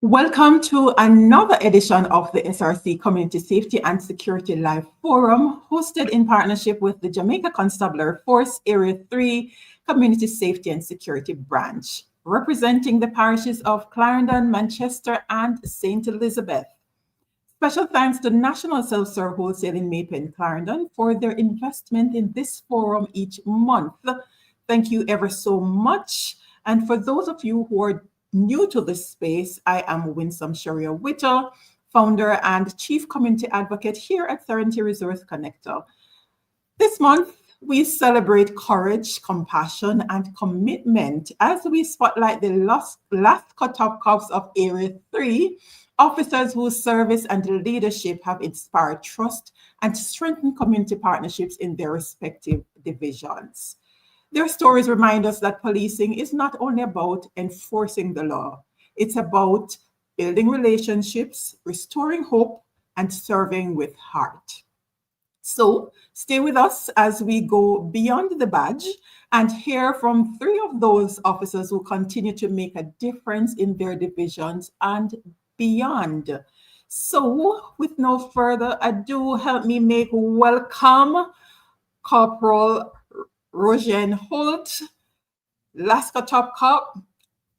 Welcome to another edition of the SRC Community Safety and Security Live Forum, hosted in partnership with the Jamaica Constabulary Force Area 3 Community Safety and Security Branch, representing the parishes of Clarendon, Manchester, and St. Elizabeth. Special thanks to National Self-Serve Wholesale in Maypen, Clarendon for their investment in this forum each month. Thank you ever so much. And for those of you who are new to this space, I am Winsome Sherrier Witter, founder and chief community advocate here at Serenity Resource Connector. This month, we celebrate courage, compassion, and commitment as we spotlight the Lasco Top Cops of Area 3, officers whose service and leadership have inspired trust and strengthened community partnerships in their respective divisions. Their stories remind us that policing is not only about enforcing the law, it's about building relationships, restoring hope, and serving with heart. So stay with us as we go beyond the badge and hear from three of those officers who continue to make a difference in their divisions and beyond. So with no further ado, help me make welcome Corporal Rojehn Holt, Lasco Top Cop,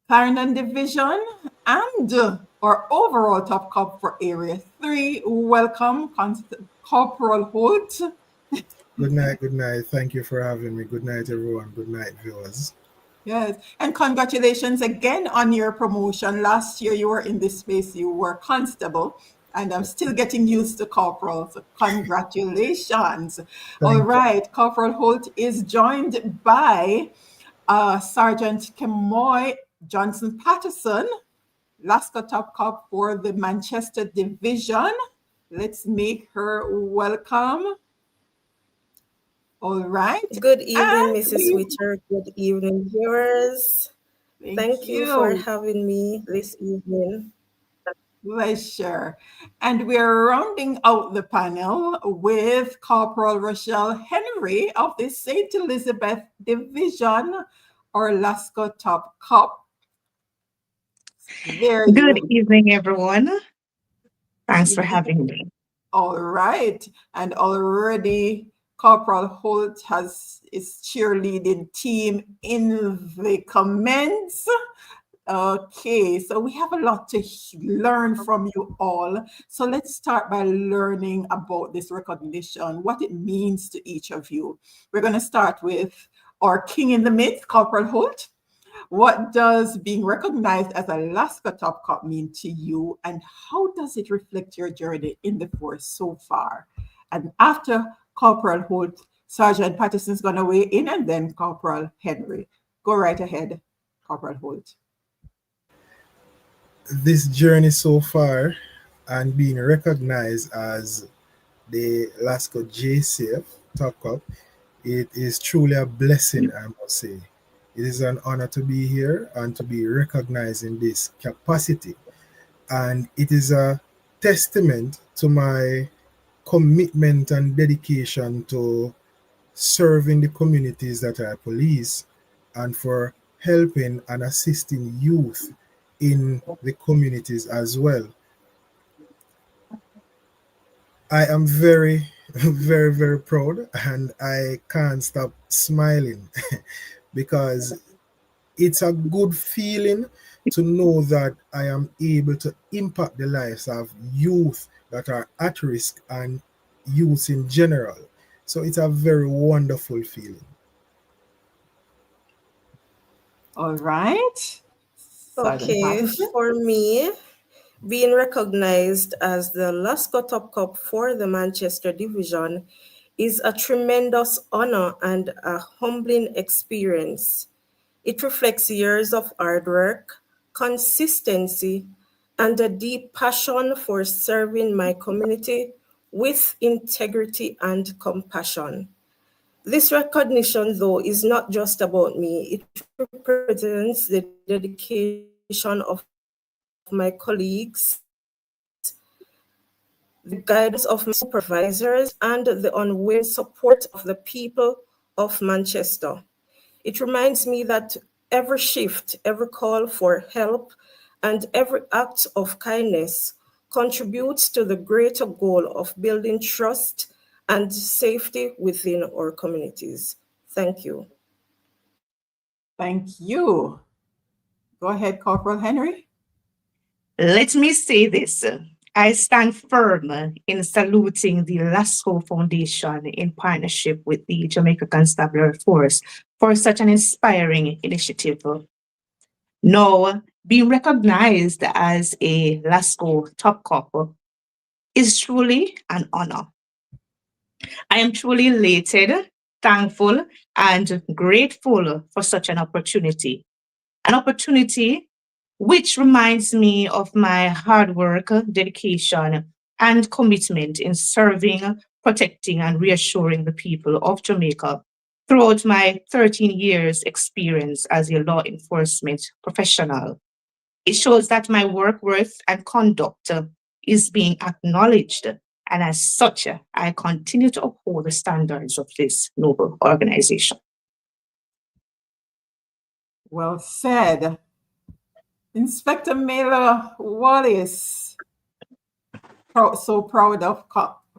Clarendon Division, and our overall Top Cop for Area 3. Welcome, Corporal Holt. Good night, good night. Thank you for having me. Good night, everyone. Good night, viewers. Yes, and congratulations again on your promotion. Last year you were in this space, you were constable, and I'm still getting used to corporal, so congratulations. All right, Corporal Holt is joined by Sergeant Kemoy Johnson-Patterson, Lasco Top Cop for the Manchester Division. Let's make her welcome. All right. Good evening, Mrs. Witter. Good evening, viewers. Thank you for having me this evening. Pleasure. And we're rounding out the panel with Corporal Rochel Henry of the St. Elizabeth Division, or Lasco Top Cop. Good evening, everyone. Thanks for having me. All right. And already Corporal Holt is cheerleading team in the comments. Okay, so we have a lot to learn from you all. So let's start by learning about this recognition, what it means to each of you. We're going to start with our king in the midst, Corporal Holt. What does being recognized as a Lasco Top Cop mean to you, and how does it reflect your journey in the force so far? And after Corporal Holt, Sergeant Patterson is going to weigh in, and then Corporal Henry. Go right ahead, Corporal Holt. This journey so far and being recognized as the Lasco JCF Top Cop, it is truly a blessing, I must say. It is an honor to be here and to be recognized in this capacity. And it is a testament to my commitment and dedication to serving the communities that I police and for helping and assisting youth in the communities as well. I am very, very, very proud, and I can't stop smiling because it's a good feeling to know that I am able to impact the lives of youth that are at risk and youth in general. So it's a very wonderful feeling. All right. Okay, for me, being recognized as the Lasco Top Cop for the Manchester Division is a tremendous honor and a humbling experience. It reflects years of hard work, consistency, and a deep passion for serving my community with integrity and compassion. This recognition, though, is not just about me. It represents the dedication of my colleagues, the guidance of my supervisors, and the unwavering support of the people of Manchester. It reminds me that every shift, every call for help, and every act of kindness contributes to the greater goal of building trust and safety within our communities. Thank you. Thank you. Go ahead, Corporal Henry. Let me say this. I stand firm in saluting the Lasco Foundation in partnership with the Jamaica Constabulary Force for such an inspiring initiative. Now, being recognized as a Lasco Top Cop is truly an honor. I am truly elated, thankful, and grateful for such an opportunity. An opportunity which reminds me of my hard work, dedication, and commitment in serving, protecting, and reassuring the people of Jamaica throughout my 13 years experience as a law enforcement professional. It shows that my work worth and conduct is being acknowledged, and as such, I continue to uphold the standards of this noble organization. Well said. Inspector Mela Wallace, so proud of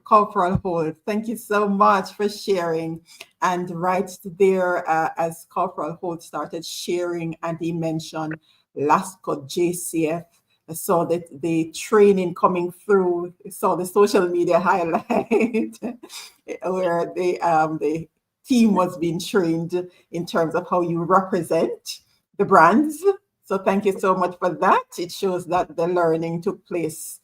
Corporal Holt. Thank you so much for sharing. And right there, as Corporal Holt started sharing and he mentioned Lasco JCF, I saw that the training coming through, I saw the social media highlight where the team was being trained in terms of how you represent the brands. So thank you so much for that. It shows that the learning took place,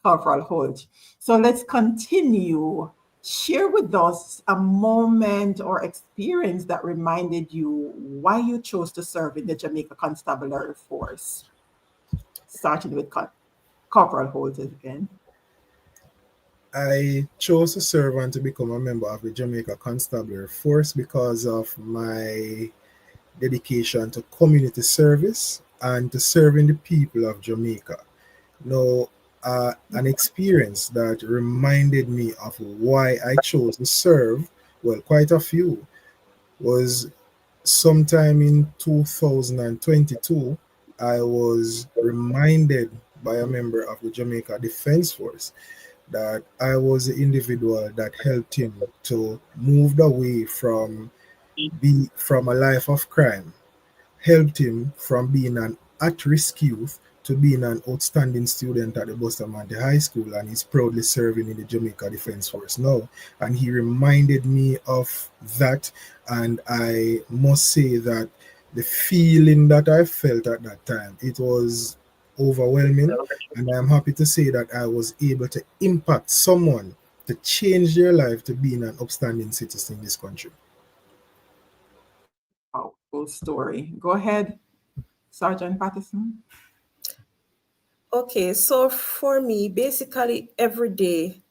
Corporal Holt. So let's continue. Share with us a moment or experience that reminded you why you chose to serve in the Jamaica Constabulary Force. Starting with Corporal Holt again. I chose to serve and to become a member of the Jamaica Constabulary Force because of my dedication to community service and to serving the people of Jamaica. Now, an experience that reminded me of why I chose to serve, well, quite a few, was sometime in 2022, I was reminded by a member of the Jamaica Defense Force that I was the individual that helped him to move away from a life of crime, helped him from being an at-risk youth to being an outstanding student at the Bustamante High School, and he's proudly serving in the Jamaica Defense Force now. And he reminded me of that, and I must say that the feeling that I felt at that time, it was overwhelming, and I'm happy to say that I was able to impact someone to change their life to being an upstanding citizen in this country. Oh, full story. Go ahead, Sergeant Patterson. Okay, so for me, basically every day,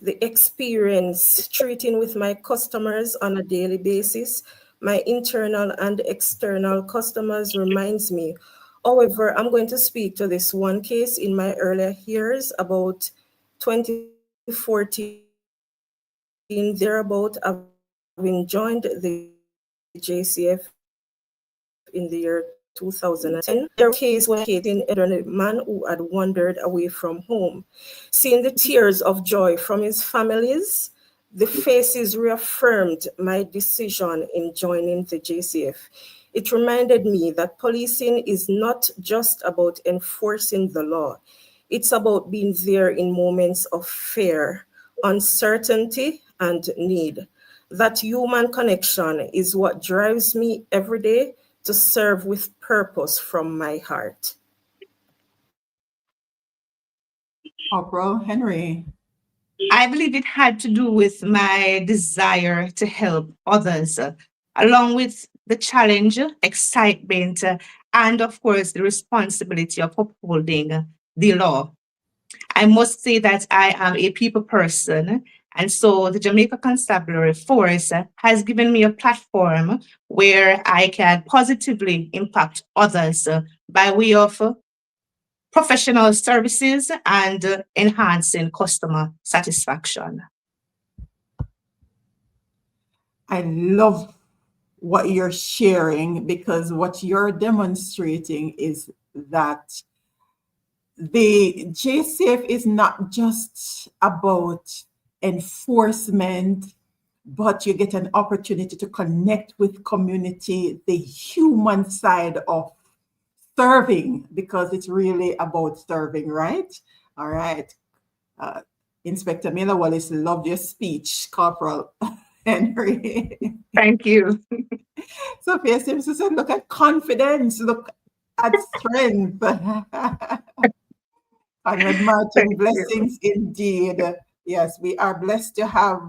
the experience treating with my customers on a daily basis, my internal and external customers reminds me. However, I'm going to speak to this one case in my earlier years about 2014, thereabout, having joined the JCF in the year 2010. Their case was indicating a man who had wandered away from home. Seeing the tears of joy from his families, the faces reaffirmed my decision in joining the JCF. It reminded me that policing is not just about enforcing the law. It's about being there in moments of fear, uncertainty, and need. That human connection is what drives me every day to serve with purpose from my heart. Corporal Henry. I believe it had to do with my desire to help others, along with the challenge, excitement, and of course, the responsibility of upholding the law. I must say that I am a people person, and so the Jamaica Constabulary Force has given me a platform where I can positively impact others by way of professional services and enhancing customer satisfaction. I love what you're sharing because what you're demonstrating is that the JCF is not just about enforcement, but you get an opportunity to connect with community, the human side of serving, because it's really about serving, right? All right. Inspector Miller Wallace, loved your speech, Corporal Henry. Thank you. Sophia Simpson said, look at confidence, look at strength. Conrad Martin, Thank you. blessings indeed. Yes, we are blessed to have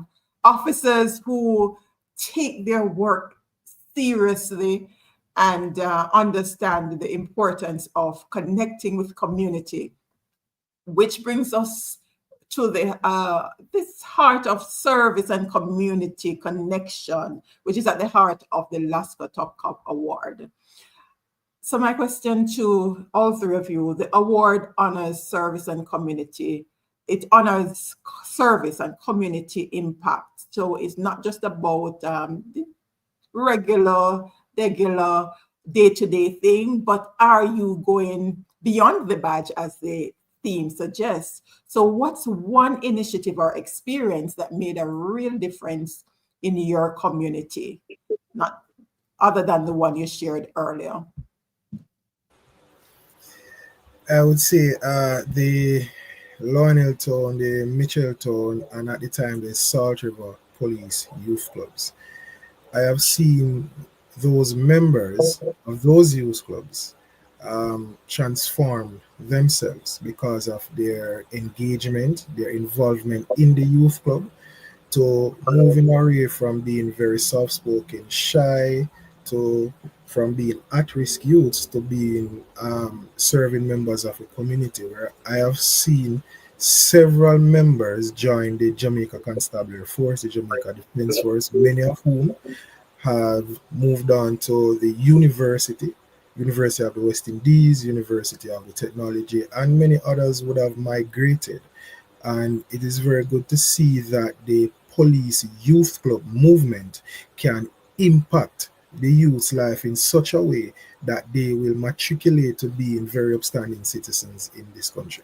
officers who take their work seriously and understand the importance of connecting with community, which brings us to the this heart of service and community connection, which is at the heart of the Lasco Top Cop Award. So my question to all three of you, the award honors service and community. It honors service and community impact. So it's not just about the regular day-to-day thing, but are you going beyond the badge as the theme suggests? So what's one initiative or experience that made a real difference in your community, not other than the one you shared earlier? I would say the Lionel Town, the Mitchell Town, and at the time the Salt River Police Youth Clubs. I have seen those members of those youth clubs transform themselves because of their engagement, their involvement in the youth club, to moving away from being very soft-spoken, shy, to from being at-risk youths to being serving members of a community, where I have seen several members join the Jamaica Constabulary Force, the Jamaica Defense Force, many of whom have moved on to the University of the West Indies, University of the Technology, and many others would have migrated. And it is very good to see that the police youth club movement can impact the youth's life in such a way that they will matriculate to being very upstanding citizens in this country.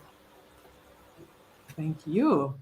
Thank you.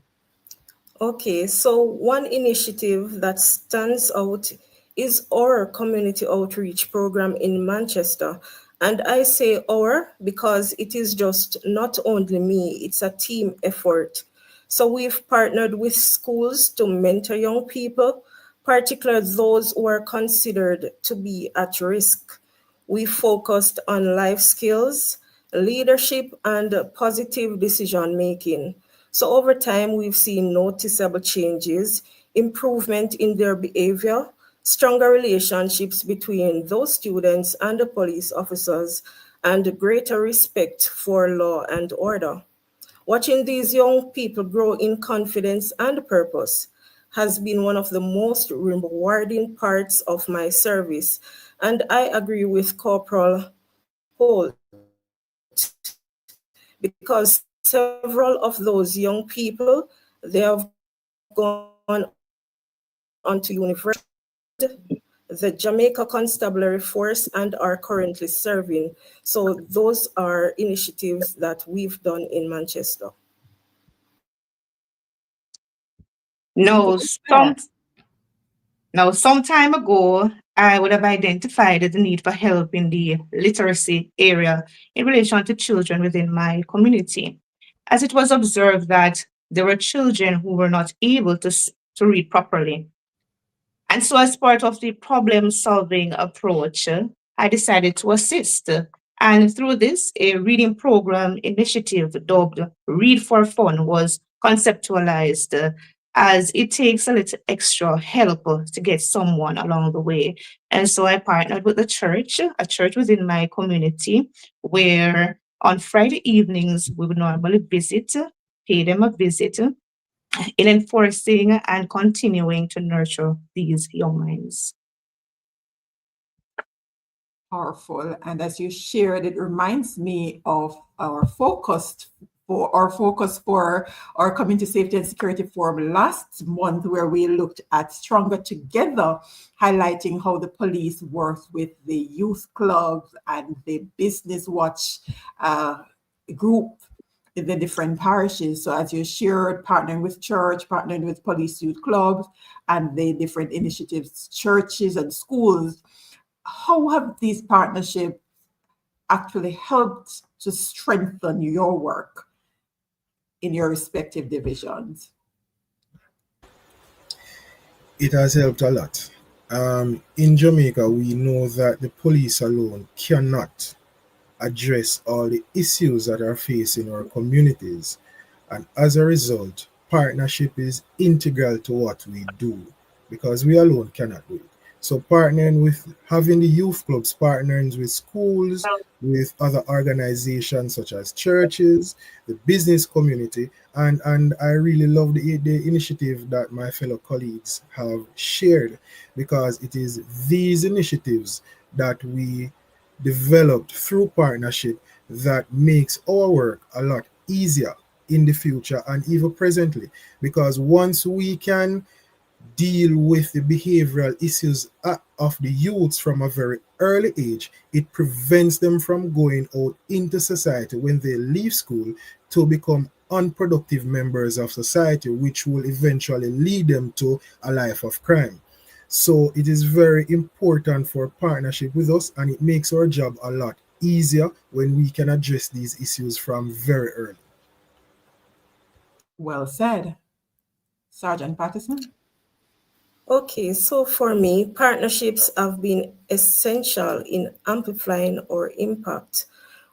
Okay, so one initiative that stands out is our community outreach program in Manchester. And I say our because it is just not only me, it's a team effort. So we've partnered with schools to mentor young people, particularly those who are considered to be at risk. We focused on life skills, leadership, and positive decision making. So over time, we've seen noticeable changes, improvement in their behavior, stronger relationships between those students and the police officers, and greater respect for law and order. Watching these young people grow in confidence and purpose has been one of the most rewarding parts of my service. And I agree with Corporal Holt, because several of those young people, they have gone on to university, the Jamaica Constabulary Force, and are currently serving. So those are initiatives that we've done in Manchester. Some time ago, I would have identified the need for help in the literacy area in relation to children within my community, as it was observed that there were children who were not able to read properly. And so as part of the problem-solving approach, I decided to assist. And through this, a reading program initiative dubbed Read for Fun was conceptualized, as it takes a little extra help to get someone along the way. And so I partnered with the church, a church within my community, where on Friday evenings we would normally pay them a visit, in enforcing and continuing to nurture these young minds. Powerful. And as you shared, it reminds me of our focus for our Community Safety and Security Forum last month, where we looked at Stronger Together, highlighting how the police works with the youth clubs and the Business Watch group in the different parishes. So as you shared, partnering with church, partnering with police youth clubs, and the different initiatives, churches and schools, how have these partnerships actually helped to strengthen your work in your respective divisions? It has helped a lot. In Jamaica, we know that the police alone cannot address all the issues that are facing our communities. And as a result, partnership is integral to what we do because we alone cannot do it. So partnering with having the youth clubs, partnering with schools, with other organizations such as churches, the business community, and I really love the initiative that my fellow colleagues have shared, because it is these initiatives that we developed through partnership that makes our work a lot easier in the future and even presently, because once we can deal with the behavioral issues of the youths from a very early age, it prevents them from going out into society when they leave school to become unproductive members of society, which will eventually lead them to a life of crime. So it is very important for partnership with us, and it makes our job a lot easier when we can address these issues from very early. Well said. Sergeant Patterson? Okay, so for me, partnerships have been essential in amplifying our impact.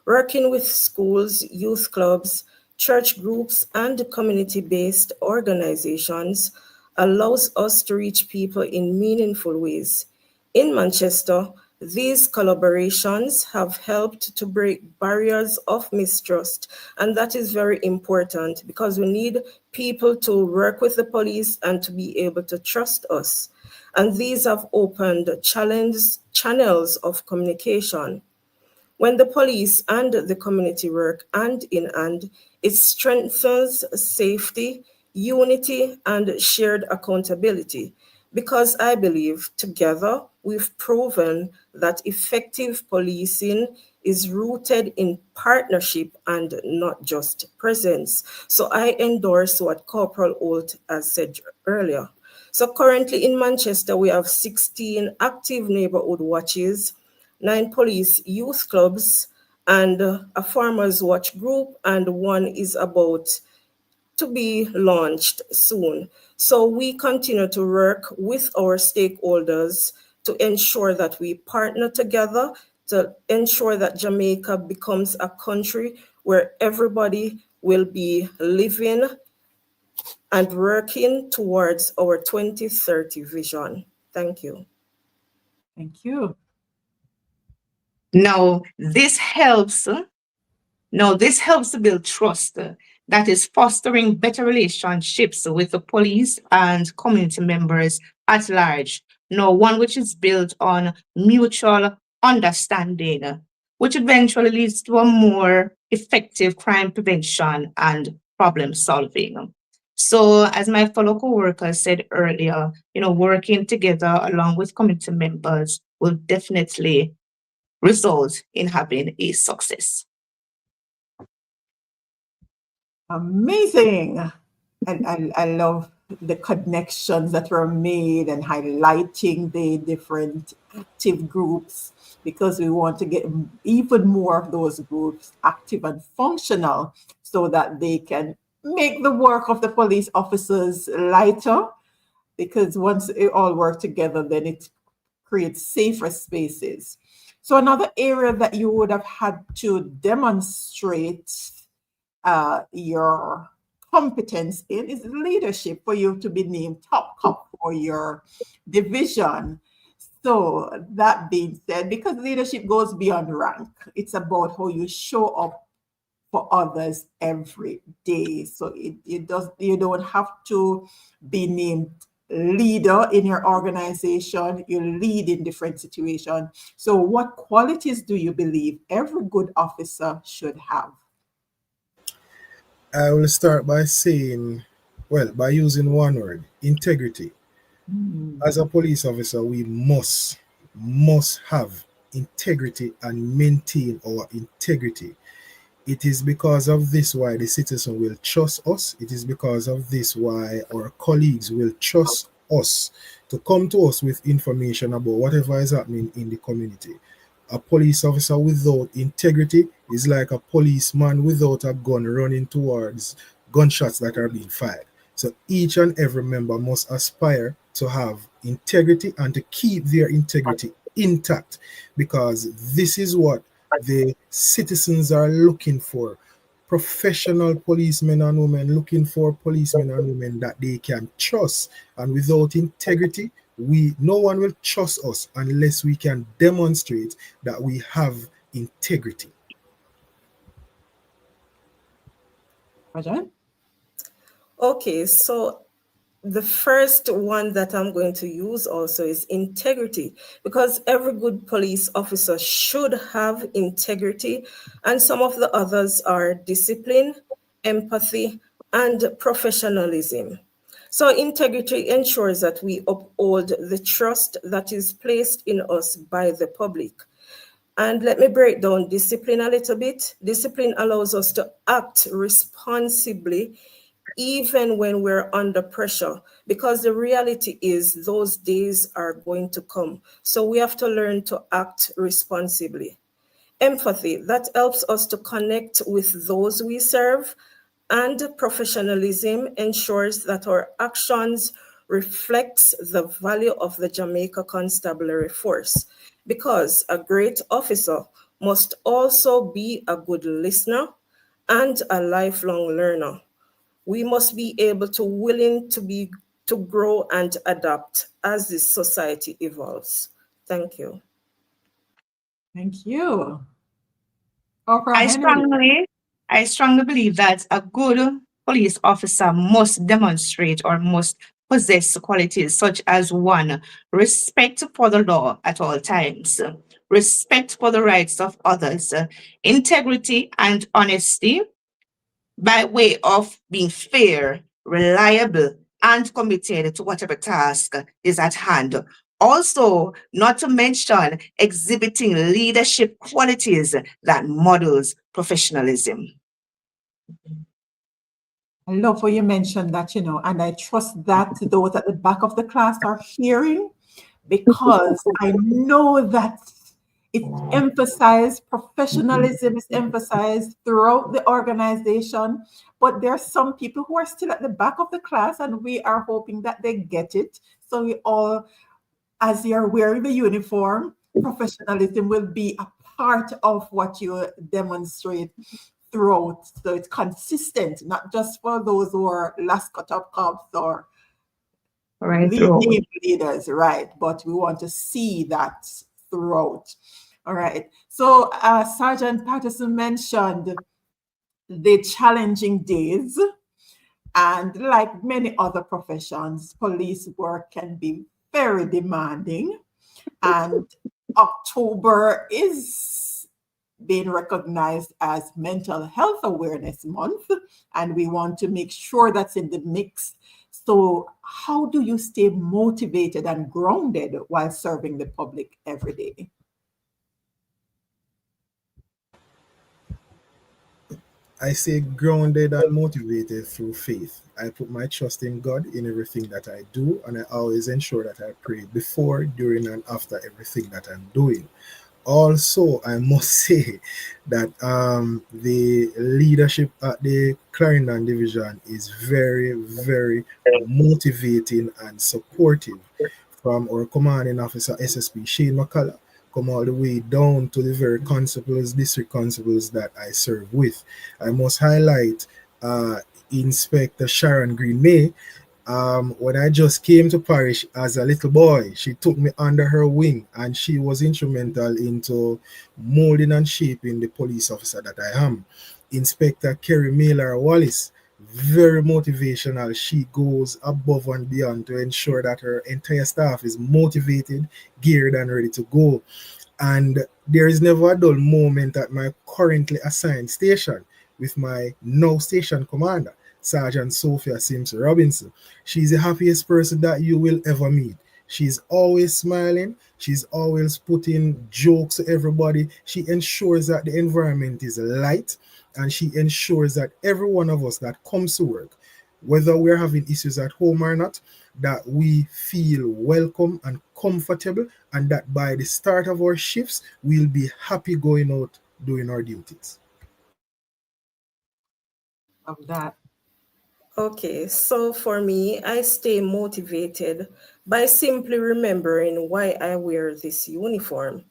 Working with schools, youth clubs, church groups, and community-based organizations allows us to reach people in meaningful ways. In Manchester, these collaborations have helped to break barriers of mistrust, and that is very important because we need people to work with the police and to be able to trust us. And these have opened channels of communication. When the police and the community work hand in hand, it strengthens safety, unity, and shared accountability. Because I believe together we've proven that effective policing is rooted in partnership and not just presence. So I endorse what Corporal Holt has said earlier. So currently in Manchester, we have 16 active neighborhood watches, 9 police youth clubs, and a farmers watch group, and one is about to be launched soon. So we continue to work with our stakeholders to ensure that we partner together to ensure that Jamaica becomes a country where everybody will be living and working towards our 2030 vision. Thank you. Thank you. Now, this helps to build trust, that is fostering better relationships with the police and community members at large. Now, one which is built on mutual understanding, which eventually leads to a more effective crime prevention and problem solving. So, as my fellow co-workers said earlier, working together along with community members will definitely result in having a success. Amazing. And I love the connections that were made and highlighting the different active groups, because we want to get even more of those groups active and functional so that they can make the work of the police officers lighter, because once they all work together, then it creates safer spaces. So another area that you would have had to demonstrate your competence in is leadership, for you to be named top cop for your division. So that being said, because leadership goes beyond rank, it's about how you show up for others every day. So you don't have to be named leader in your organization. You lead in different situations. So what qualities do you believe every good officer should have? I will start by saying, by using one word: integrity. As a police officer, we must have integrity and maintain our integrity. It is because of this why the citizen will trust us. It is because of this why our colleagues will trust us to come to us with information about whatever is happening in the community. A police officer without integrity is like a policeman without a gun running towards gunshots that are being fired. So each and every member must aspire to have integrity and to keep their integrity intact, because this is what the citizens are looking for. Professional policemen and women looking for policemen and women that they can trust. And without integrity, no one will trust us unless we can demonstrate that we have integrity. Rojehn? Okay, so the first one that I'm going to use also is integrity, because every good police officer should have integrity, and some of the others are discipline, empathy, and professionalism. So integrity ensures that we uphold the trust that is placed in us by the public. And let me break down discipline a little bit. Discipline allows us to act responsibly even when we're under pressure, because the reality is those days are going to come. So we have to learn to act responsibly. Empathy, that helps us to connect with those we serve, and professionalism ensures that our actions reflects the value of the Jamaica Constabulary Force, because a great officer must also be a good listener and a lifelong learner. We must be able to willing to grow and adapt as this society evolves. Thank you. Thank you. Corporal I Henry. strongly believe that a good police officer must demonstrate or must possess qualities such as one, respect for the law at all times, respect for the rights of others, integrity and honesty by way of being fair, reliable, and committed to whatever task is at hand. Also, not to mention exhibiting leadership qualities that models professionalism. I love what you mentioned that, and I trust that those at the back of the class are hearing, because I know that it's emphasized, professionalism is emphasized throughout the organization, but there are some people who are still at the back of the class, and we are hoping that they get it. So we all, as you're wearing the uniform, professionalism will be a part of what you demonstrate throughout. So it's consistent, not just for those who are Lasco Top Cops or leaders, right? But we want to see that throughout. All right. So Sergeant Patterson mentioned the challenging days. And like many other professions, police work can be very demanding. And October is being recognized as Mental Health Awareness Month, and we want to make sure that's in the mix. So how do you stay motivated and grounded while serving the public every day? I say grounded and motivated through faith. I put my trust in God in everything that I do, and I always ensure that I pray before, during, and after everything that I'm doing. Also, I must say that the leadership at the Clarendon division is very, very motivating and supportive, from our commanding officer, SSP Shane McCullough, come all the way down to the very constables, district constables that I serve with. I must highlight Inspector Sharon Green May. When I just came to parish as a little boy, she took me under her wing, and she was instrumental into molding and shaping the police officer that I am. Inspector Kerry Mailer Wallace, very motivational. She goes above and beyond to ensure that her entire staff is motivated, geared, and ready to go. And there is never a dull moment at my currently assigned station with my now station commander, Sergeant Sophia Sims Robinson. She's the happiest person that you will ever meet. She's always smiling. She's always putting jokes to everybody. She ensures that the environment is light, and she ensures that every one of us that comes to work, whether we're having issues at home or not, that we feel welcome and comfortable, and that by the start of our shifts, we'll be happy going out doing our duties. Of that. Okay, so for me, I stay motivated by simply remembering why I wear this uniform.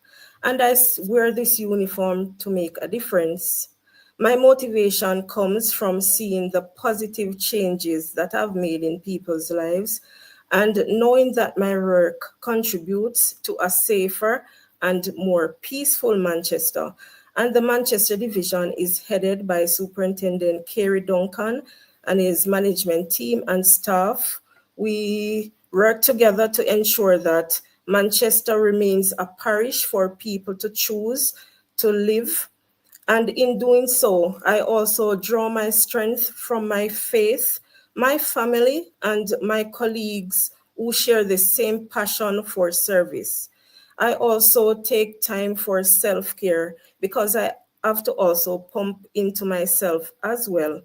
And I wear this uniform to make a difference. My motivation comes from seeing the positive changes that I've made in people's lives and knowing that my work contributes to a safer and more peaceful Manchester. And the Manchester Division is headed by Superintendent Kerry Duncan and his management team and staff. We work together to ensure that Manchester remains a parish for people to choose to live. And in doing so, I also draw my strength from my faith, my family, and my colleagues who share the same passion for service. I also take time for self-care because I have to also pump into myself as well.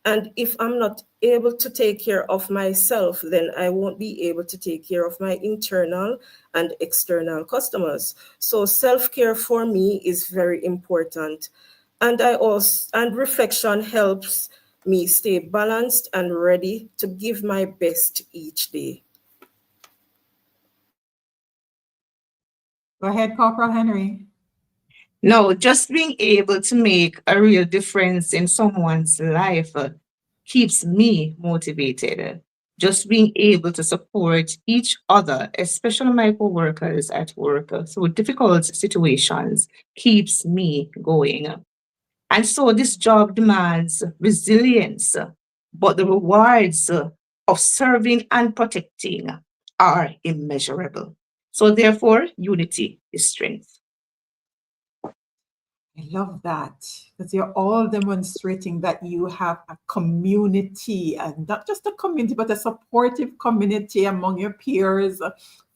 And if I'm not able to take care of myself, then I won't be able to take care of my internal and external customers. So self-care for me is very important. And reflection helps me stay balanced and ready to give my best each day. Go ahead, Corporal Henry. No, just being able to make a real difference in someone's life keeps me motivated. Just being able to support each other, especially my co-workers at work, through difficult situations, keeps me going. And so this job demands resilience, but the rewards of serving and protecting are immeasurable. So therefore, unity is strength. I love that, because you're all demonstrating that you have a community, and not just a community, but a supportive community among your peers,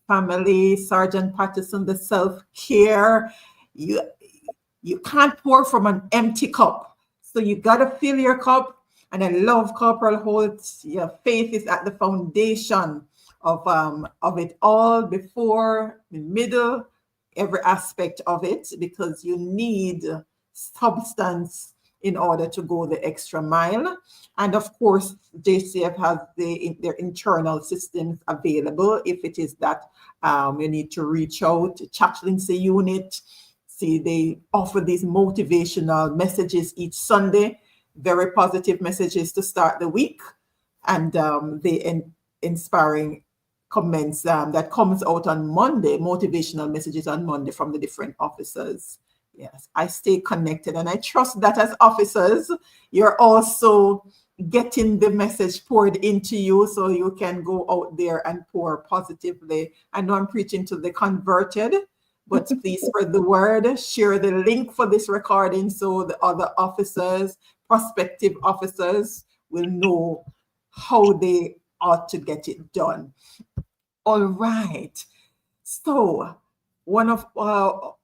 family, Sergeant Patterson, the self-care. You can't pour from an empty cup. So you got to fill your cup. And I love Corporal Holt. Your faith is at the foundation of it all, before, the middle, every aspect of it, because you need substance in order to go the extra mile. And of course, JCF has their internal systems available. If it is that you need to reach out, chaplaincy unit. See, they offer these motivational messages each Sunday, very positive messages to start the week, and inspiring comments that comes out on Monday, motivational messages on Monday from the different officers. Yes, I stay connected, and I trust that as officers, you're also getting the message poured into you so you can go out there and pour positively. I know I'm preaching to the converted, but please spread the word, share the link for this recording so the other officers, prospective officers, will know how they ought to get it done. All right. So one of our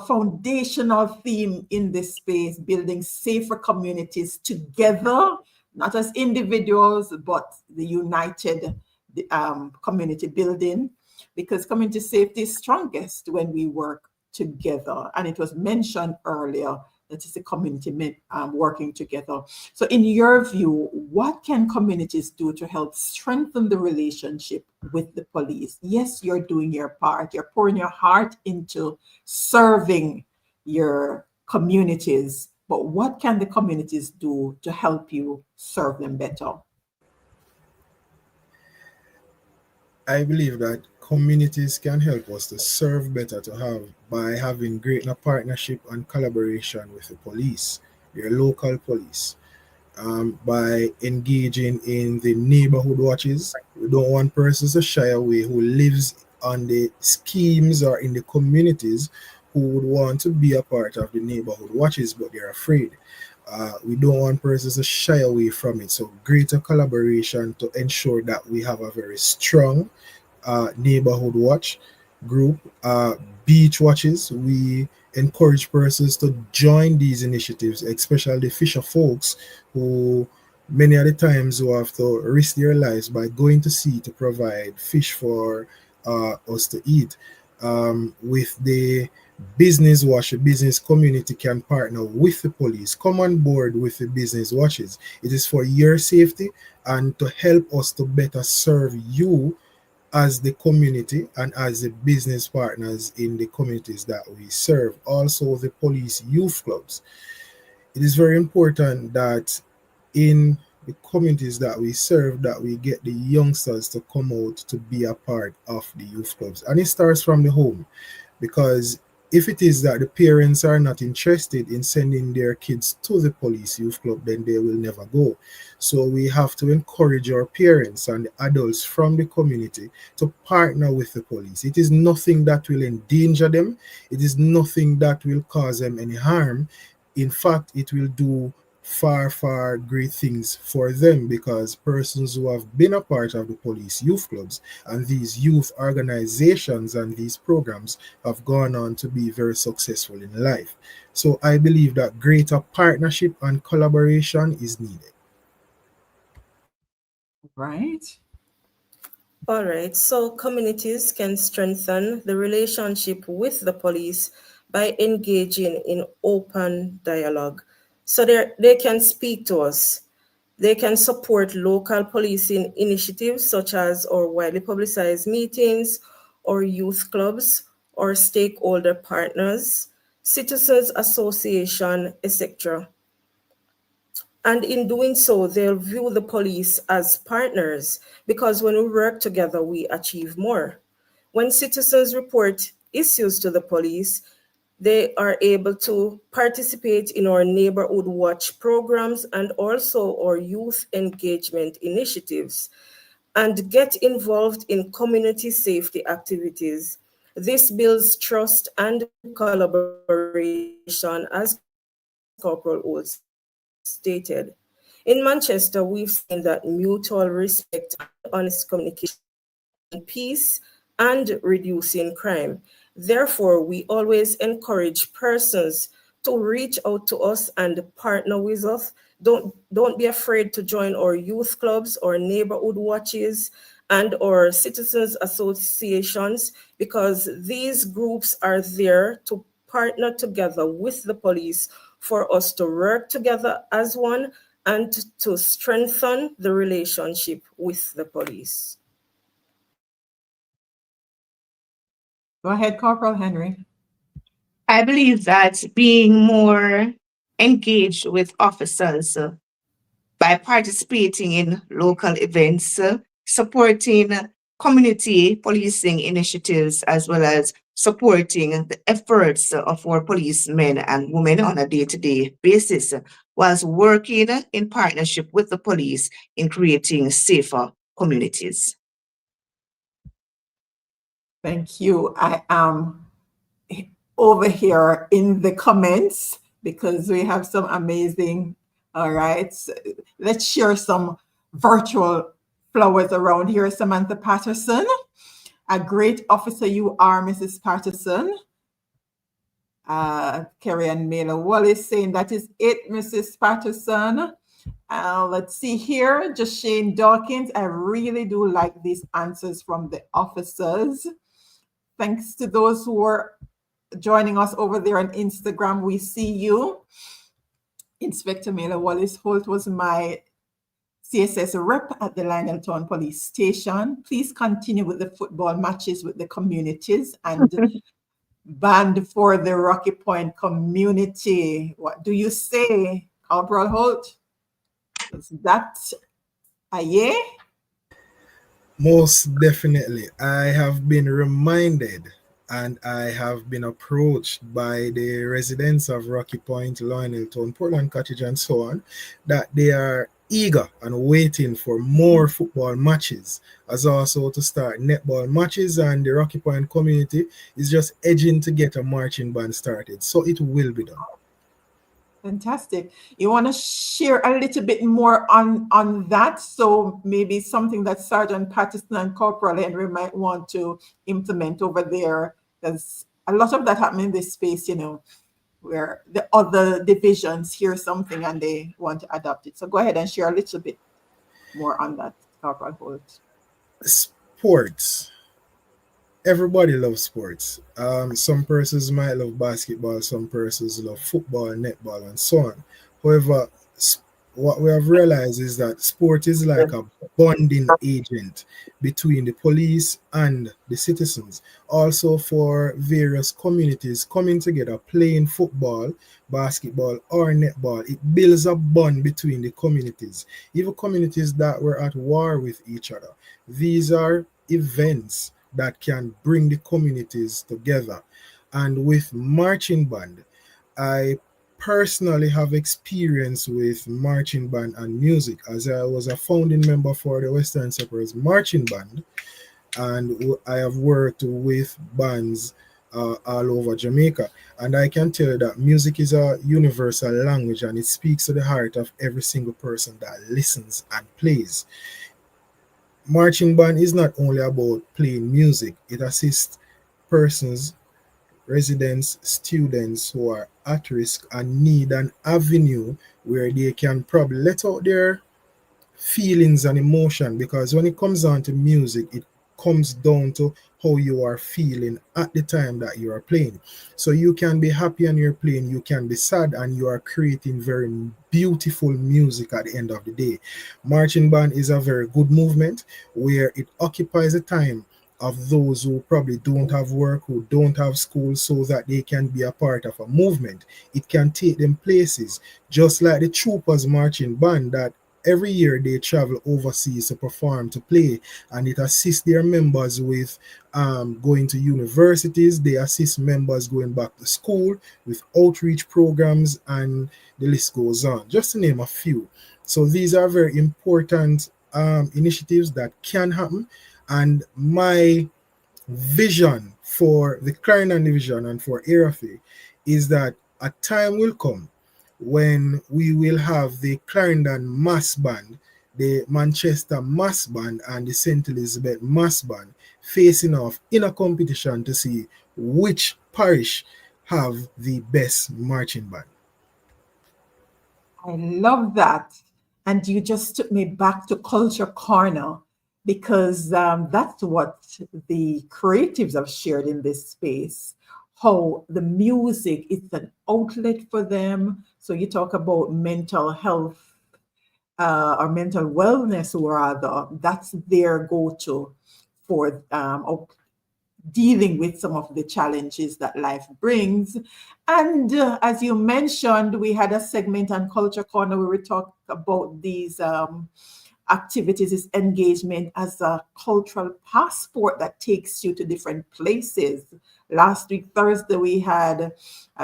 foundational theme in this space, building safer communities together, not as individuals, but the united community building, because community safety is strongest when we work together. And it was mentioned earlier that it's a community working together. So in your view, what can communities do to help strengthen the relationship with the police? Yes, you're doing your part. You're pouring your heart into serving your communities, but what can the communities do to help you serve them better? I believe that communities can help us to serve better by having greater partnership and collaboration with the police, your local police, by engaging in the neighborhood watches. We don't want persons to shy away who lives on the schemes or in the communities who would want to be a part of the neighborhood watches, but they're afraid. We don't want persons to shy away from it. So greater collaboration to ensure that we have a very strong neighborhood watch group, beach watches. We encourage persons to join these initiatives, especially the fisher folks who many of the times who have to risk their lives by going to sea to provide fish for us to eat. With the business watch, the business community can partner with the police, come on board with the business watches. It is for your safety and to help us to better serve you as the community and as the business partners in the communities that we serve. Also, the police youth clubs. It is very important that in the communities that we serve, that we get the youngsters to come out to be a part of the youth clubs. And it starts from the home, because if it is that the parents are not interested in sending their kids to the police youth club, then they will never go. So we have to encourage our parents and the adults from the community to partner with the police. It is nothing that will endanger them. It is nothing that will cause them any harm. In fact, it will do far great things for them, because persons who have been a part of the police youth clubs and these youth organizations and these programs have gone on to be very successful in life. So I believe that greater partnership and collaboration is needed. Right. All right, so communities can strengthen the relationship with the police by engaging in open dialogue. So they can speak to us. They can support local policing initiatives such as our widely publicized meetings or youth clubs or stakeholder partners, citizens association, etc. And in doing so, they'll view the police as partners, because when we work together, we achieve more. When citizens report issues to the police, they are able to participate in our neighborhood watch programs and also our youth engagement initiatives and get involved in community safety activities. This builds trust and collaboration, as Corporal Holt stated. In Manchester, we've seen that mutual respect and honest communication peace and reducing crime. Therefore, we always encourage persons to reach out to us and partner with us. Don't be afraid to join our youth clubs or neighborhood watches and our citizens associations, because these groups are there to partner together with the police for us to work together as one and to strengthen the relationship with the police. Go ahead, Corporal Henry. I believe that being more engaged with officers by participating in local events, supporting community policing initiatives, as well as supporting the efforts of our policemen and women on a day-to-day basis, whilst working in partnership with the police in creating safer communities. Thank you. I am over here in the comments because we have some amazing, all right. So let's share some virtual flowers around here. Samantha Patterson, a great officer you are, Mrs. Patterson. Carrie Ann Mailer Wallace saying that is it, Mrs. Patterson. Let's see here, just Shane Dawkins. I really do like these answers from the officers. Thanks to those who are joining us over there on Instagram. We see you. Inspector Mailer Wallace Holt was my CSS rep at the Lionel Town Police Station. Please continue with the football matches with the communities and band for the Rocky Point community. What do you say, Corporal Holt? Is that a yay? Most definitely. I have been reminded and I have been approached by the residents of Rocky Point, Lionel Town, Portland Cottage, and so on, that they are eager and waiting for more football matches, as also to start netball matches, and the Rocky Point community is just edging to get a marching band started. So it will be done. Fantastic. You want to share a little bit more on that? So maybe something that Sergeant Patterson and Corporal Henry might want to implement over there. There's a lot of that happening in this space, you know, where the other divisions hear something and they want to adopt it. So go ahead and share a little bit more on that, Corporal Holt. Sports. Everybody loves sports. Some persons might love basketball, some persons love football, netball, and so on. However, what we have realized is that sport is like a bonding agent between the police and the citizens. Also, for various communities coming together, playing football, basketball, or netball, it builds a bond between the communities, even communities that were at war with each other. These are events that can bring the communities together. And with marching band, I personally have experience with marching band and music, as I was a founding member for the Western Separatists Marching Band, and I have worked with bands all over Jamaica. And I can tell you that music is a universal language, and it speaks to the heart of every single person that listens and plays. Marching band is not only about playing music, it assists persons, residents, students who are at risk and need an avenue where they can probably let out their feelings and emotion, because when it comes down to music, it comes down to how you are feeling at the time that you are playing. So you can be happy and you're playing, you can be sad, and you are creating very beautiful music at the end of the day. Marching band is a very good movement where it occupies the time of those who probably don't have work, who don't have school, so that they can be a part of a movement. It can take them places, just like the Troopers Marching Band that every year they travel overseas to perform, to play, and it assists their members with going to universities. They assist members going back to school with outreach programs, and the list goes on, just to name a few. So these are very important initiatives that can happen. And my vision for the Clarendon Division and for Area is that a time will come when we will have the Clarendon Mass Band, the Manchester Mass Band, and the St. Elizabeth Mass Band facing off in a competition to see which parish have the best marching band. I love that. And you just took me back to Culture Corner, because that's what the creatives have shared in this space, how the music is an outlet for them. So you talk about mental health or mental wellness, rather, that's their go-to for dealing with some of the challenges that life brings. And as you mentioned, we had a segment on Culture Corner where we talked about these activities, this engagement as a cultural passport that takes you to different places. Last week, Thursday, we had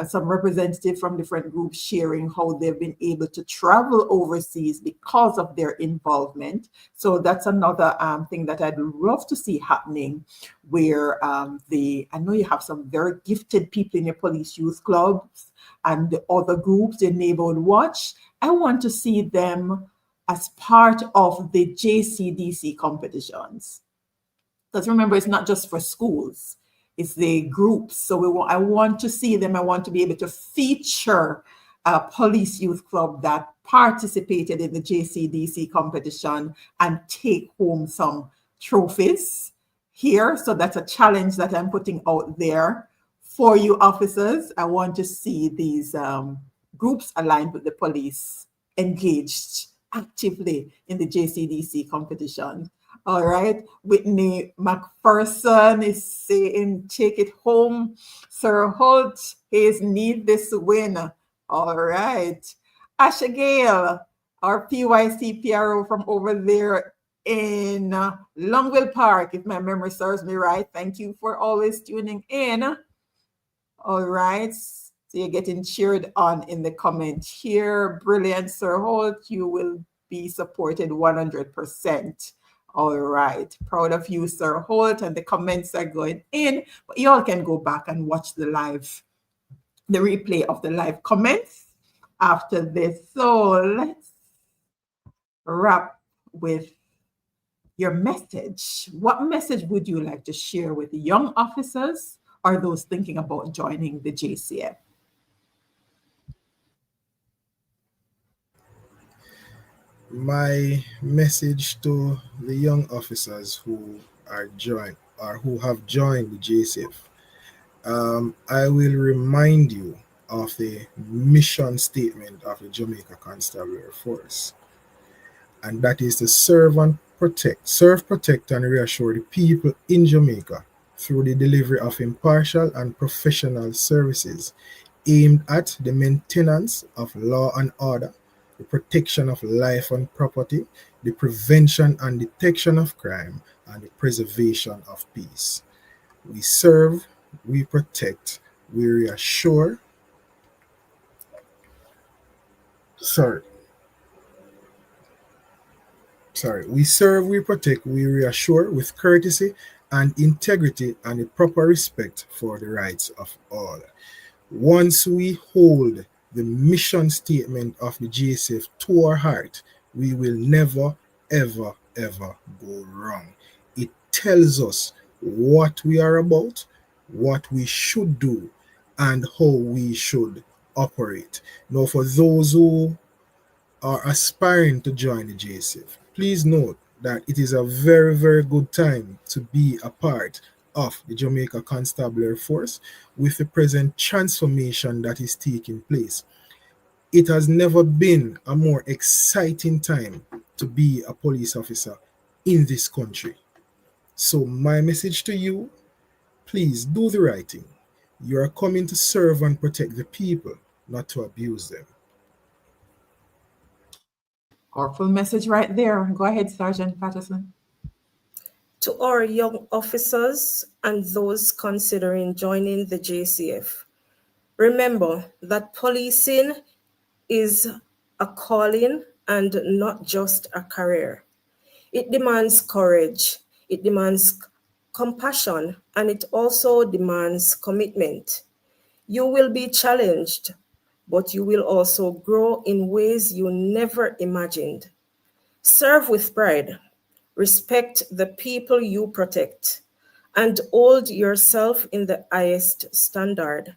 some representatives from different groups sharing how they've been able to travel overseas because of their involvement. So that's another thing that I'd love to see happening, where I know you have some very gifted people in your police youth clubs and the other groups, the Neighborhood Watch. I want to see them as part of the JCDC competitions. Because remember, it's not just for schools, it's the groups. So I want to see them. I want to be able to feature a police youth club that participated in the JCDC competition and take home some trophies here. So that's a challenge that I'm putting out there for you officers. I want to see these groups aligned with the police engaged actively in the JCDC competition. All right. Whitney McPherson is saying, take it home. Sir Holt, Hayes need this win. All right. Asha Gale, our PYC PRO from over there in Longville Park, if my memory serves me right. Thank you for always tuning in. All right. So you're getting cheered on in the comment here. Brilliant, Sir Holt. You will be supported 100%. All right. Proud of you, Sir Holt. And the comments are going in. But you all can go back and watch the replay of the live comments. after this. So let's wrap with your message. What message would you like to share with young officers or those thinking about joining the JCF? My message to the young officers who are joined or who have joined the JCF, I will remind you of the mission statement of the Jamaica Constabulary Force, and that is to serve, protect, and reassure the people in Jamaica through the delivery of impartial and professional services aimed at the maintenance of law and order, the protection of life and property, the prevention and detection of crime, and the preservation of peace. We serve, we protect, we reassure. We serve, we protect, we reassure with courtesy and integrity and the proper respect for the rights of all. Once we hold the mission statement of the JCF to our heart, we will never, ever, ever go wrong. It tells us what we are about, what we should do, and how we should operate. Now, for those who are aspiring to join the JCF, please note that it is a very, very good time to be a part of the Jamaica Constabulary Force with the present transformation that is taking place. It has never been a more exciting time to be a police officer in this country. So my message to you, please do the right thing. You are coming to serve and protect the people, not to abuse them. Powerful message right there. Go ahead, Sergeant Patterson. To our young officers and those considering joining the JCF, remember that policing is a calling and not just a career. It demands courage, it demands compassion, and it also demands commitment. You will be challenged, but you will also grow in ways you never imagined. Serve with pride, respect the people you protect, and hold yourself in the highest standard.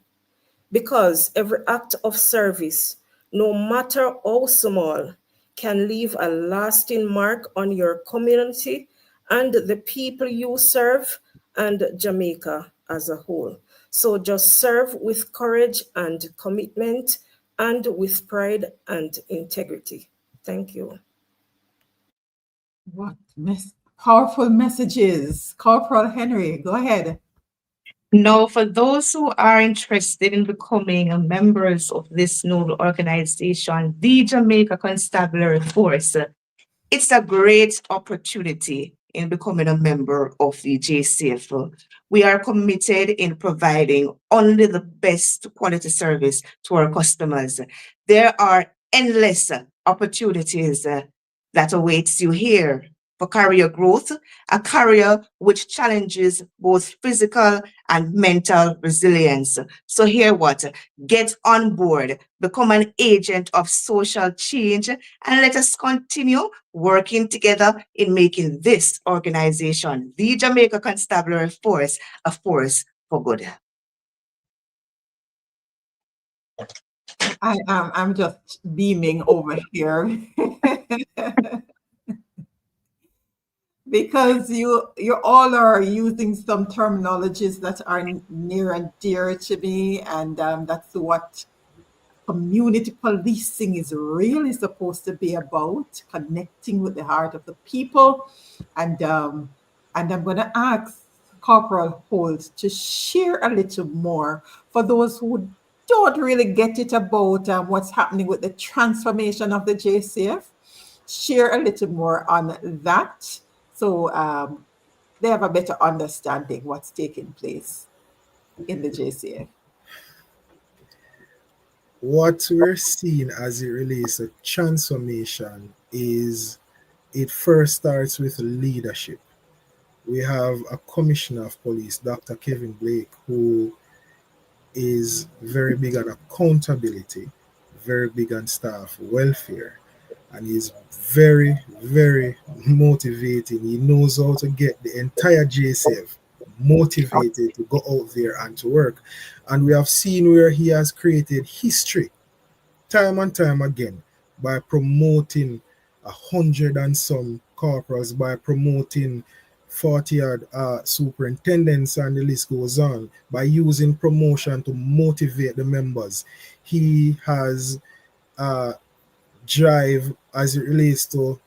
Because every act of service, no matter how small, can leave a lasting mark on your community and the people you serve and Jamaica as a whole. So just serve with courage and commitment and with pride and integrity. Thank you. What powerful messages. Corporal Henry, go ahead. Now, for those who are interested in becoming members of this noble organization, the Jamaica Constabulary Force, it's a great opportunity in becoming a member of the JCF. We are committed in providing only the best quality service to our customers. There are endless opportunities that awaits you here for career growth, a career which challenges both physical and mental resilience. So hear what? Get on board, become an agent of social change, and let us continue working together in making this organization, the Jamaica Constabulary Force, a force for good. I'm just beaming over here. Because you all are using some terminologies that are near and dear to me, and that's what community policing is really supposed to be about, connecting with the heart of the people. And I'm going to ask Corporal Holt to share a little more for those who don't really get it about what's happening with the transformation of the JCF. Share a little more on that, so they have a better understanding what's taking place in the JCF. What we're seeing as it relates to transformation is it first starts with leadership. We have a commissioner of police, Dr. Kevin Blake, who is very big on accountability, very big on staff welfare. And he's very, very motivating. He knows how to get the entire JCF motivated to go out there and to work. And we have seen where he has created history time and time again by promoting 100 and some corporals, by promoting 40-odd superintendents, and the list goes on, by using promotion to motivate the members. He has drive as it relates to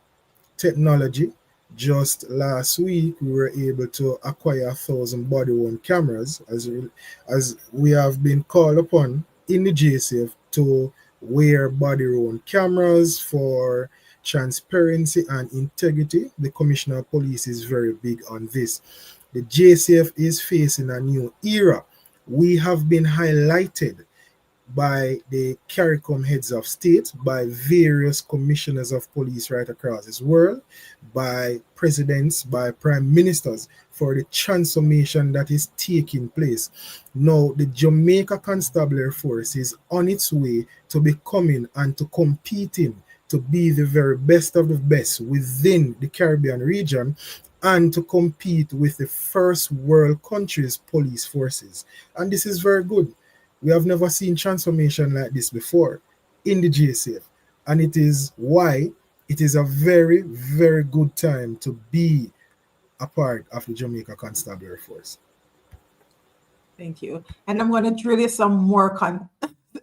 technology. Just last week, we were able to acquire 1,000 body-worn cameras, as we have been called upon in the JCF to wear body-worn cameras for transparency and integrity. The Commissioner of Police is very big on this. The JCF is facing a new era. We have been highlighted by the CARICOM heads of state, by various commissioners of police right across this world, by presidents, by prime ministers, for the transformation that is taking place. Now, the Jamaica Constabulary Force is on its way to becoming and to competing to be the very best of the best within the Caribbean region, and to compete with the first world countries' police forces. And this is very good. We have never seen transformation like this before in the JCF. And it is why it is a very, very good time to be a part of the Jamaica Constabulary Force. Thank you. And I'm going to drill you some more,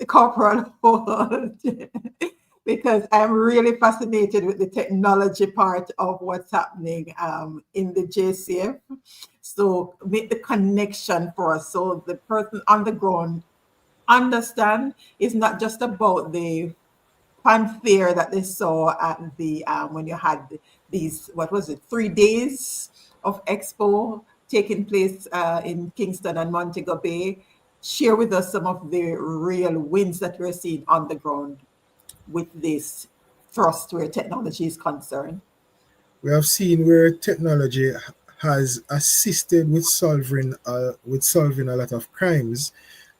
Corporal Holt, because I'm really fascinated with the technology part of what's happening in the JCF. So make the connection for us so the person on the ground understand it's not just about the fanfare that they saw at the when you had these, what was it, 3 days of expo taking place in Kingston and Montego Bay. Share with us some of the real wins that we're seeing on the ground with this thrust where technology is concerned. We have seen where technology has assisted with solving a lot of crimes.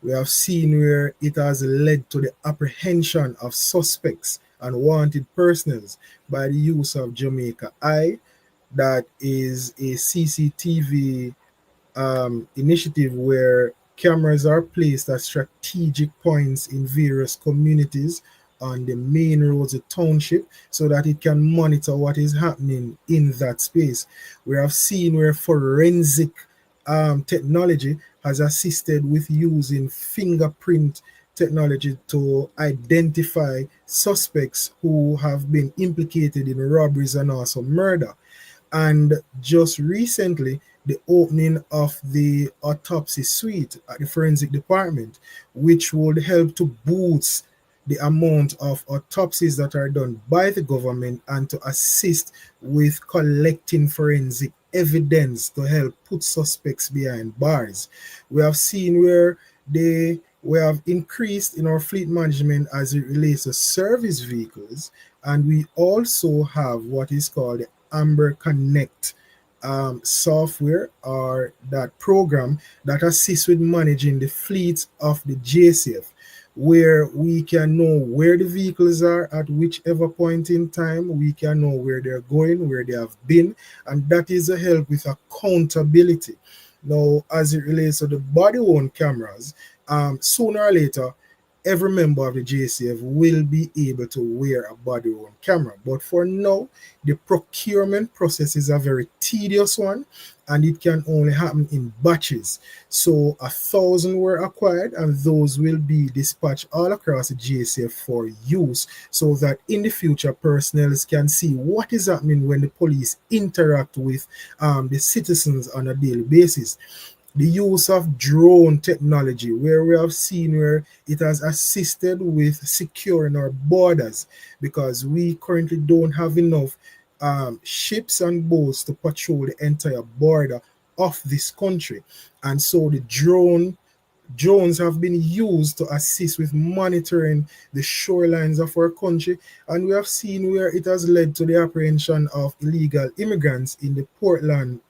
We have seen where it has led to the apprehension of suspects and wanted persons by the use of Jamaica Eye. That is a CCTV initiative where cameras are placed at strategic points in various communities on the main roads of township so that it can monitor what is happening in that space. We have seen where forensic technology has assisted with using fingerprint technology to identify suspects who have been implicated in robberies and also murder. And just recently, the opening of the autopsy suite at the forensic department, which would help to boost the amount of autopsies that are done by the government and to assist with collecting forensic evidence to help put suspects behind bars. We have seen where we have increased in our fleet management as it relates to service vehicles, and we also have what is called the Amber Connect software, or that program that assists with managing the fleets of the JCF, where we can know where the vehicles are at whichever point in time, we can know where they're going, where they have been, and that is a help with accountability. Now, as it relates to the body-worn cameras, sooner or later, every member of the JCF will be able to wear a body-worn camera. But for now, the procurement process is a very tedious one, and it can only happen in batches. So 1,000 were acquired, and those will be dispatched all across the JCF for use, so that in the future, personnel can see what is happening when the police interact with the citizens on a daily basis. The use of drone technology, where we have seen where it has assisted with securing our borders, because we currently don't have enough ships and boats to patrol the entire border of this country. And so the drones have been used to assist with monitoring the shorelines of our country, and we have seen where it has led to the apprehension of illegal immigrants in the Portland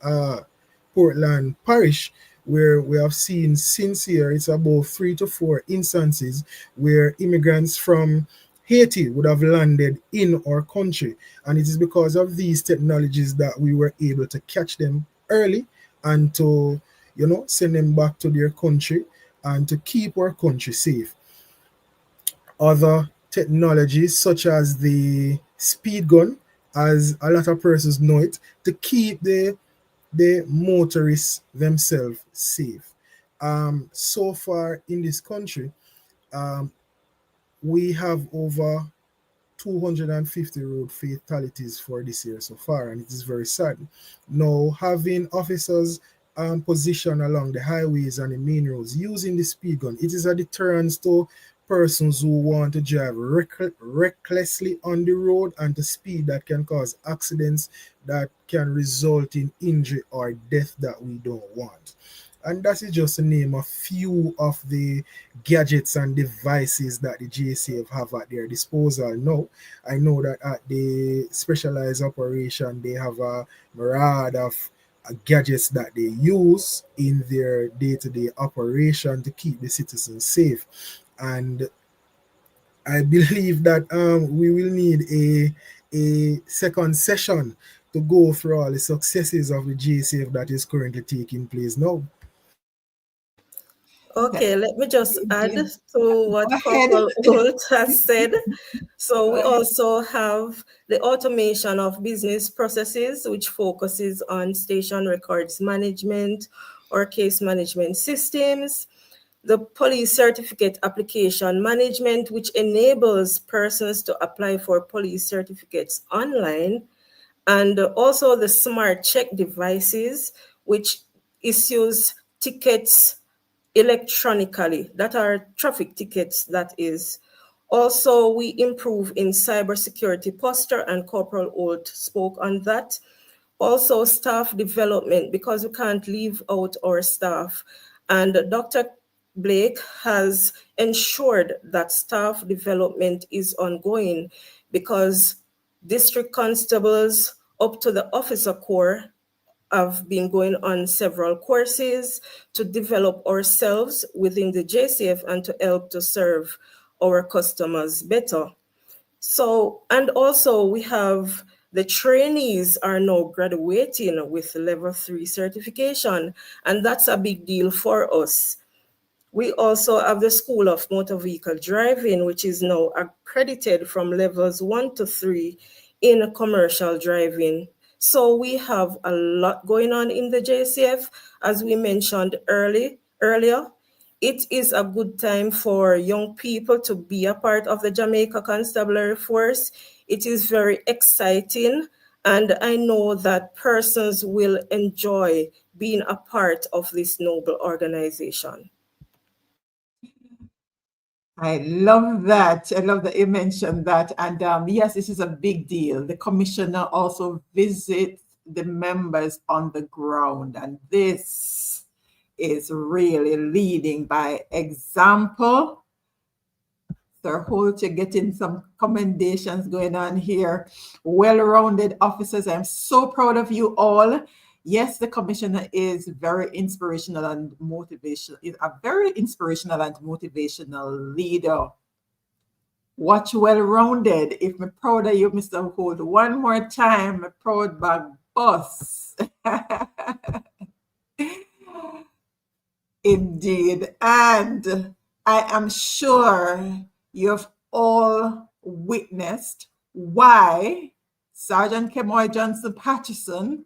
parish, where we have seen since here, it's about 3 to 4 instances where immigrants from Haiti would have landed in our country. And it is because of these technologies that we were able to catch them early and to, send them back to their country and to keep our country safe. Other technologies such as the speed gun, as a lot of persons know it, to keep the motorists themselves safe. So far in this country, we have over 250 road fatalities for this year so far, and it is very sad. Now, having officers positioned along the highways and the main roads using the speed gun, it is a deterrent to persons who want to drive recklessly on the road and to speed that can cause accidents that can result in injury or death that we don't want. And that is just to name a few of the gadgets and devices that the JCF have at their disposal now. I know that at the specialized operation, they have a myriad of gadgets that they use in their day-to-day operation to keep the citizens safe. And I believe that we will need a second session to go through all the successes of the JCF that is currently taking place now. Okay, let me just add Indeed. to what Go ahead. Corporal Holt has said. So we also have the automation of business processes, which focuses on station records management or case management systems. The police certificate application management, which enables persons to apply for police certificates online. And also the smart check devices, which issues tickets electronically, that are traffic tickets, that is. Also, we improve in cybersecurity posture, and Corporal Holt spoke on that. Also, staff development, because we can't leave out our staff. And Dr. Blake has ensured that staff development is ongoing, because district constables up to the officer corps have been going on several courses to develop ourselves within the JCF and to help to serve our customers better. So, and also we have the trainees are now graduating with level 3 certification, and that's a big deal for us. We also have the School of Motor Vehicle Driving, which is now accredited from levels 1 to 3 in commercial driving. So we have a lot going on in the JCF. As we mentioned earlier, it is a good time for young people to be a part of the Jamaica Constabulary Force. It is very exciting, and I know that persons will enjoy being a part of this noble organization. I love that. I love that you mentioned that. And yes, this is a big deal. The commissioner also visits the members on the ground, and this is really leading by example. Sir Holt, you're getting some commendations going on here. Well-rounded officers. I'm so proud of you all. Yes, the commissioner is very inspirational and motivational. Is a very inspirational and motivational leader. Watch well-rounded. If I'm proud of you, Mr. Holt, one more time, a proud bag boss. Indeed. And I am sure you've all witnessed why Sergeant Kemoy Johnson-Patterson,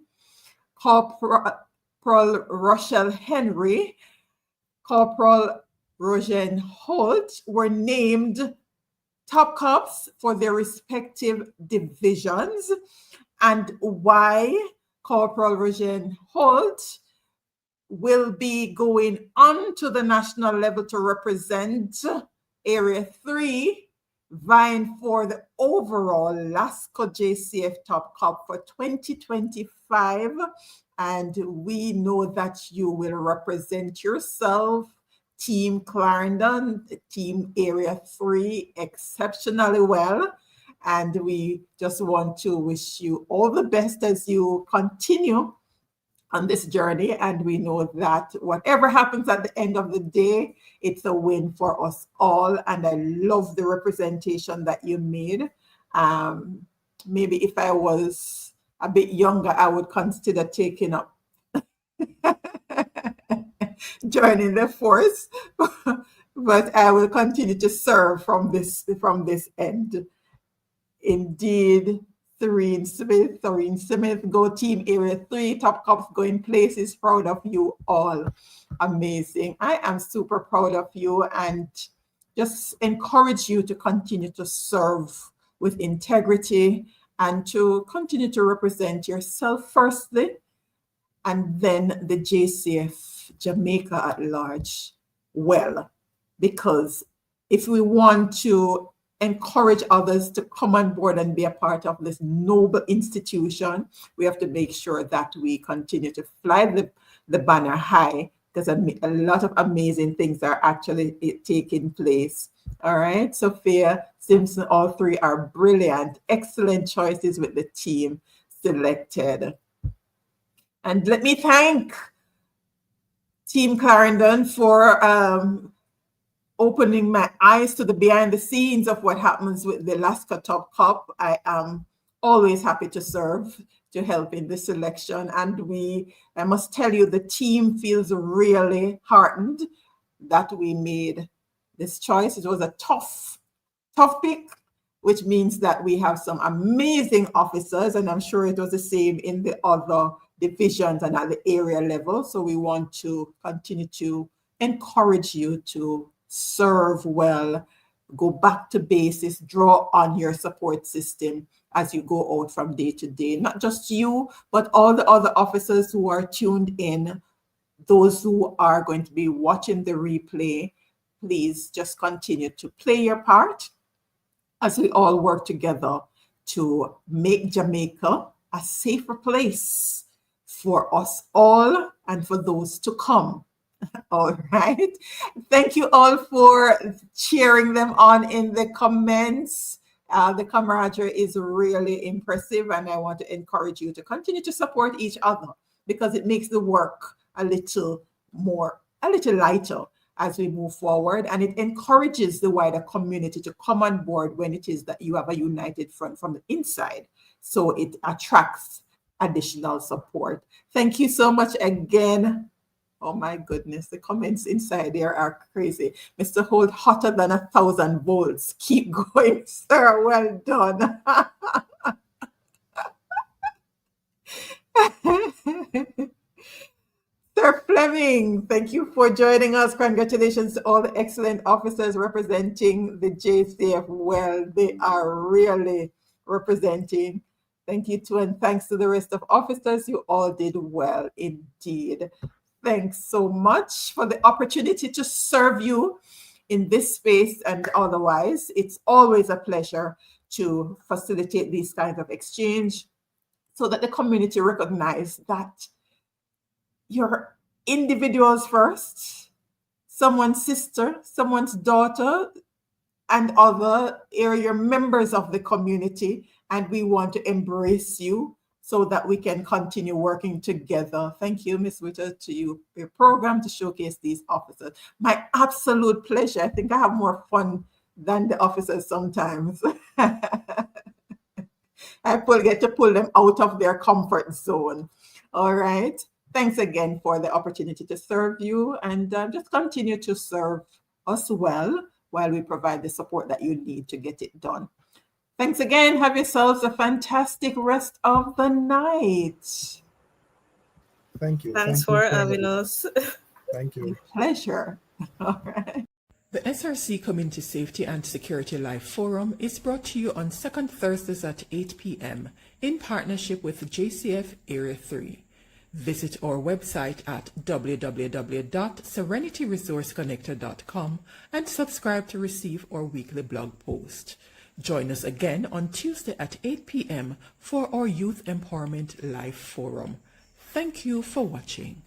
Corporal Rochel Henry, Corporal Rojehn Holt were named top cops for their respective divisions, and why Corporal Rojehn Holt will be going on to the national level to represent Area 3, vying for the overall Lasco JCF Top Cop for 2025. And we know that you will represent yourself, Team Clarendon, Team Area 3, exceptionally well. And we just want to wish you all the best as you continue on this journey, and we know that whatever happens at the end of the day, it's a win for us all. And I love the representation that you made. Maybe if I was a bit younger, I would consider taking up joining the force, but I will continue to serve from this end. Indeed, Serene Smith, go Team Area 3, Top Cops going places, proud of you all. Amazing. I am super proud of you and just encourage you to continue to serve with integrity and to continue to represent yourself firstly, and then the JCF Jamaica at large well, because if we want to encourage others to come on board and be a part of this noble institution, we have to make sure that we continue to fly the banner high, because a lot of amazing things are actually taking place. All right, Sophia, Simpson, all three are brilliant, excellent choices with the team selected. And let me thank Team Clarendon for opening my eyes to the behind the scenes of what happens with the Lasco Top Cop. I am always happy to serve, to help in this selection. And I must tell you, the team feels really heartened that we made this choice. It was a tough pick, which means that we have some amazing officers, and I'm sure it was the same in the other divisions and at the area level. So we want to continue to encourage you to serve well, go back to basis, draw on your support system as you go out from day to day. Not just you, but all the other officers who are tuned in, those who are going to be watching the replay. Please just continue to play your part as we all work together to make Jamaica a safer place for us all and for those to come. All right. Thank you all for cheering them on in the comments. The camaraderie is really impressive, and I want to encourage you to continue to support each other, because it makes the work a little lighter as we move forward, and it encourages the wider community to come on board when it is that you have a united front from the inside. So it attracts additional support. Thank you so much again. Oh my goodness, the comments inside there are crazy. Mr. Holt, hotter than 1,000 volts. Keep going, sir. Well done. Sir Fleming, thank you for joining us. Congratulations to all the excellent officers representing the JCF well. They are really representing. Thank you too, and thanks to the rest of officers. You all did well indeed. Thanks so much for the opportunity to serve you in this space and otherwise. It's always a pleasure to facilitate these kinds of exchange so that the community recognize that you're individuals first, someone's sister, someone's daughter, and other area members of the community, and we want to embrace you so that we can continue working together. Thank you, Ms. Witter, to your program to showcase these officers. My absolute pleasure. I think I have more fun than the officers sometimes. I get to pull them out of their comfort zone. All right. Thanks again for the opportunity to serve you, and just continue to serve us well while we provide the support that you need to get it done. Thanks again. Have yourselves a fantastic rest of the night. Thank you. Thanks for having us. Thank you. Pleasure. All right. The SRC Community Safety and Security Live Forum is brought to you on second Thursdays at 8 p.m. in partnership with JCF Area 3. Visit our website at www.serenityresourceconnector.com and subscribe to receive our weekly blog post. Join us again on Tuesday at 8 p.m. for our Youth Empowerment Live Forum. Thank you for watching.